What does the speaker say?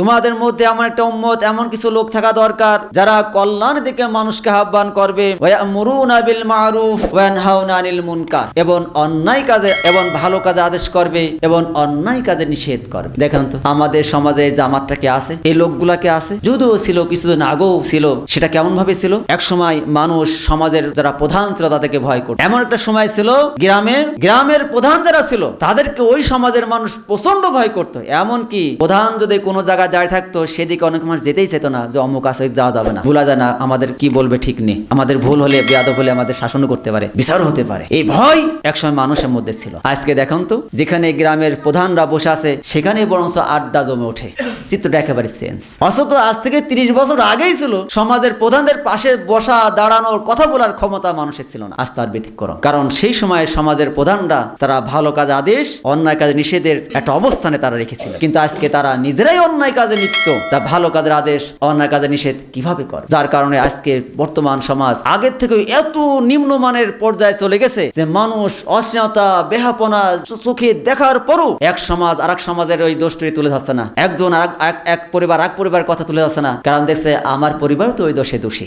তোমাদের মধ্যে এমন একটা উম্মত, এমন কিছু লোক থাকা দরকার যারা কল্যাণের দিকে মানুষকে আহ্বান করবে, ওয়ায়ামুরুনা বিল মারুফ ওয়া ইয়ানহাউনা আনিল মুনকার, এবং অন্যায় কাজে এবং ভালো কাজে আদেশ করবে এবং অন্যায় কাজে নিষেধ করবে। দেখেন তো আমাদের সমাজে জামাতটাকে আছে, এই লোকগুলাকে আছে, যদিও ছিল কিছুদিন আগেও ছিল, সেটা কেমন ভাবে ছিল? এক সময় মানুষ সমাজের যারা প্রধান ছিল তাদেরকে ভয় করত। এমন একটা সময় ছিল গ্রামের প্রধান যারা ছিল তাদেরকে ওই সমাজের মানুষ প্রচন্ড ভয় করত। এমনকি প্রধান যদি কোনো জায়গায় দাঁড়িয়ে থাকতো সেদিকে অনেক মানুষ যেতেই চাইতো না, যে অমুক কাছে যাওয়া যাবে না, ভুলা যায় না, আমাদের কি বলবে ঠিক নেই, আমাদের ভুল হলে বেয়াদব হলে আমাদের শাসনও করতে পারে, বিচারও হতে পারে। এই ভয় একসময় মানুষের মধ্যে ছিল। আজকে দেখুন তো যেখানে গ্রামের প্রধানরা বসে আছে সেখানে বরঞ্চ আড্ডা জমে ওঠে, চিত্রটা একেবারে চেঞ্জ। অথচ আজ থেকে 30 বছর আগেই ছিল সমাজের প্রধানদের পাশে বসা দাঁড়ানোর কথা বলার ক্ষমতা মানুষের ছিল না। আজ তার ব্যতিক্রম, কারণ সেই সময় সমাজের প্রধানরা তারা ভালো কাজ আদেশ অন্যায় কাজে নিষেধের একটা অবস্থানে তারা রেখেছিল, কিন্তু আজকে তারা নিজেরাই অন্যায় কাজে লিপ্ত, তা ভালো কাজের আদেশ অন্যায় কাজে নিষেধ কিভাবে করে? যার কারণে আজকে বর্তমান সমাজ আগের থেকে এত নিম্নমানের পর্যায়ে চলে গেছে যে মানুষ অশ্লীলতা বেহাপনা চোখে দেখার পরও এক সমাজ আর এক সমাজের ওই দোষটি তুলে ধরছে না, একজন এক পরিবার কথা তুলে ধরছে না, কারণ দেখছে আমার পরিবার তো ওই দোষে দোষী।